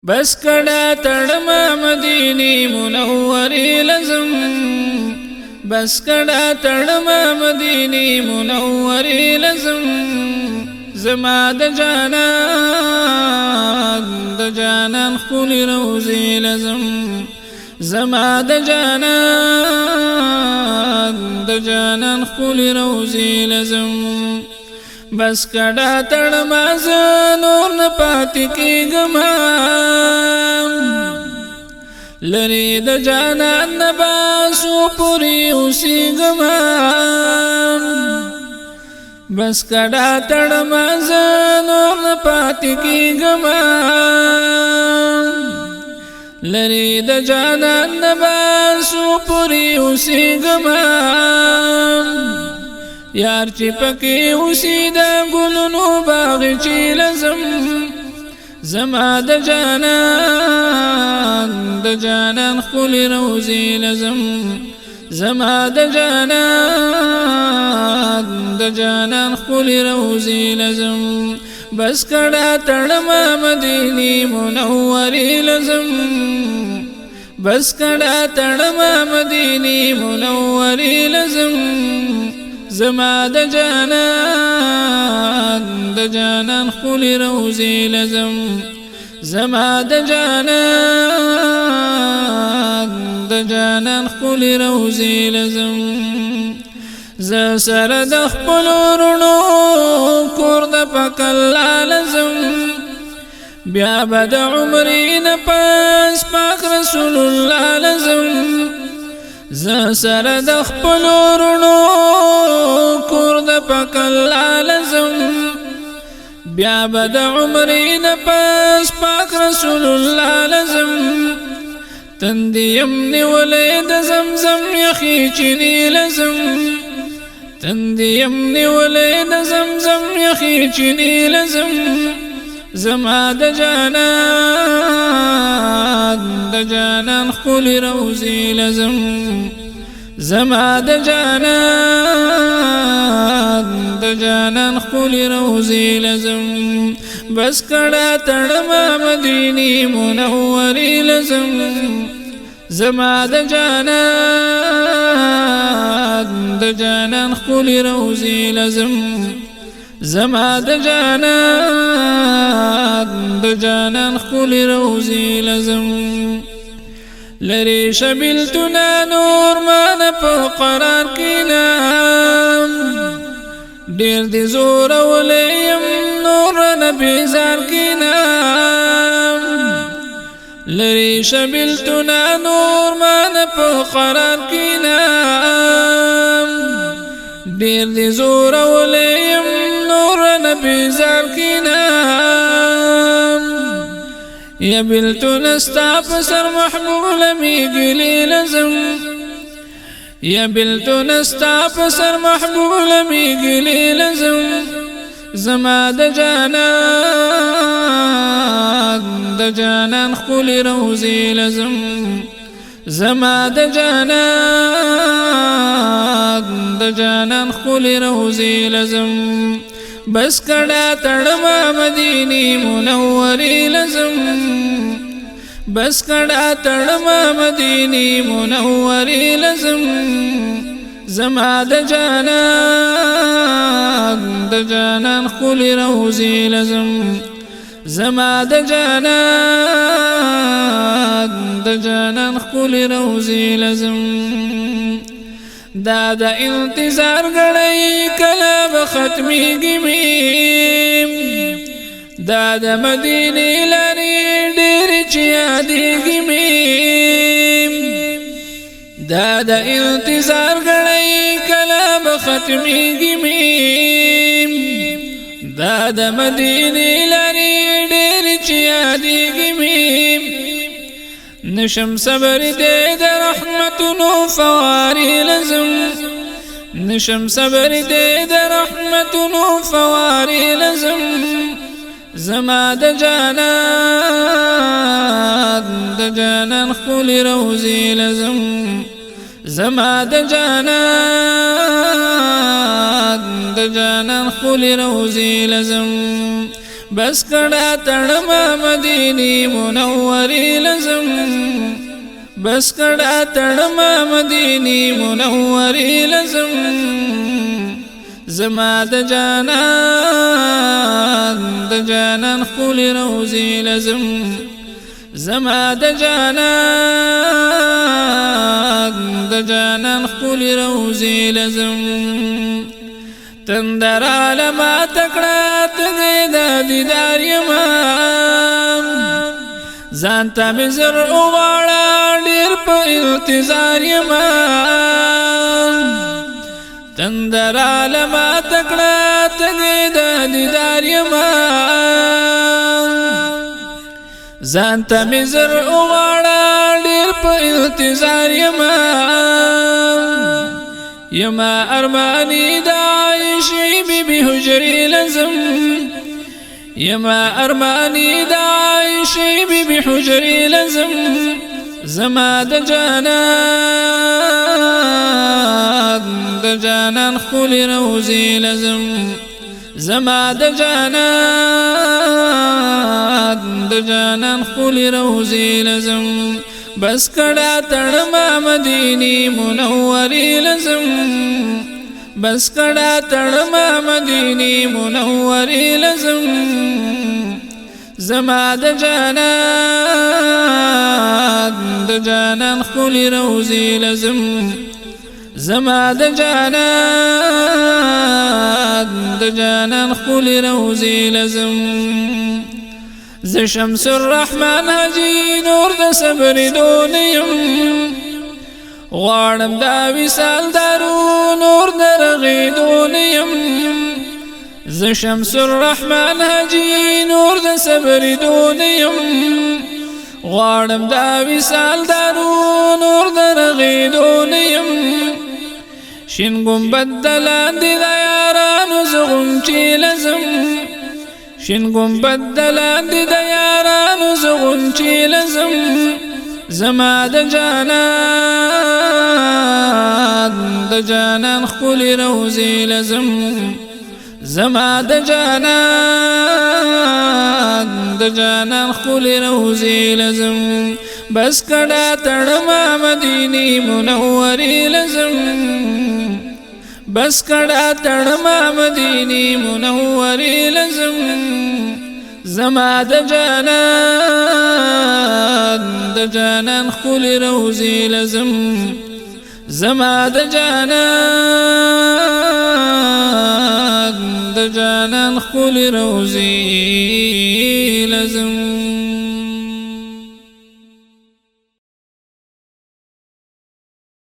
بس کڑا تڑما مدینی منوری لزم بس کڑا تڑما مدینی منوری لزم زما د جانان خپل روزي لزم زما د جانان خپل روزي لزم بس کڑا تڑما نور نه پاتې کېږم لری د جانان نباسو پوری اوسېږم بس کڑا تڑما نور نه پاتې کېږم لری د جانان نباسو پوری اوسېږم یار چې پکې اوسې د ګلونو باغچې لزم زما د جانان خپل روزي لزم زما د جانان خپل روزي لزم بس کڑا تڑما مدینی منوری لزم بس کڑا تڑما مدینی منوری لزم زما د جانان خپل روزي لزم زما د جانان خپل روزي لزم ز سره د خپل ورونو کور د پکلا لزم بیا بد عمرین پس پاک رسول الله لزم ز سره د خپل ورونو کور د پکلا لزم بیا بد عمرین پس پاک رسول الله لزم تندیم نیولې د زمزم یخی چینی لزم تندیم نیولې د زمزم یخی چینی لزم زما د جانان خپل روزي لزم زما د جانان خپل روزي لزم بس کڑا تڑما مدینی منوری لزم زما د جانان خپل روزي لزم زما د جانان خپل روزي لزم لری شبلتنا نور مان په قرار کینا ډیر دي زور ولیم نور نبی زار کینا لری شبلتنا نور مان په قرار کینا ډیر دي زور ولیم نور نبی زار کینا یا بلتو نستا پسر محبوب لمیگلی لزم یا بلتو نستا پسر محبوب لمیگلی لزم زما د جانان خپل روزي لزم زما د جانان خپل روزي لزم بس کڑا تڑما مدینی منوری لزم بس کڑا تڑما مدینی منوری لزم زما د جانان خپل روزي لزم زما د جانان خپل روزي لزم دا د انتظار غړی کله به ختمیږي میم دا د مدینې لري ډېر چې یادېږي میم دا د انتظار غړی کله به ختمیږي میم دا د مدینې لري ډېر چې یادېږي میم نشم صبر دے د رحمتونو فواری لزم نشم صبر دے د رحمتونو فواری لزم زما د جانان خپل روزي لزم زما د جانان خپل روزي لزم بس کړه تړما مدینی منورې لزم بس کړه تړما مدینی منورې لزم زما د جانان خپل روزي لزم زما د جانان خپل روزي لزم تندر عالما تکړه تګې د دیدار یما ځانته مې زر وغواړه ډېر په انتظار یما تندر عالما تکړه تګې د دیدار یما ځانته مې زر وغواړه ډېر په انتظار یما یما ارمانی د عایشې بیبي حجرې لزم یما ارمانی د عایشې بیبي حجرې لزم زما د جانان خپل روزي لزم زما د جانان خپل روزي لزم بس کړه تړما مدینی منورې لزم بس کړه تړما مدینی منورې لزم زما د جانان خپل روزي لزم زما د جانان خپل روزي لزم ز شمس الرحمن حجی نور د صبر دونیم غواړم دا وصال دارو نور د رغې دونیم ز شمس الرحمن حجی نور د صبر دونیم غواړم دا وصال دارو نور د رغې دونیم شین ګمبد د لاندې د یارانو زغونچې لزم شین ګمبد د لاندې د یارانو زغونچې لزم زما د جانان خپل روزي لزم زما د جانان خپل روزي لزم بس کړه تړما مدینی منورې لزم بس کړه تړما مدینی منورې لزم زما د جانان خپل روزي لزم زما د جانان خپل روزي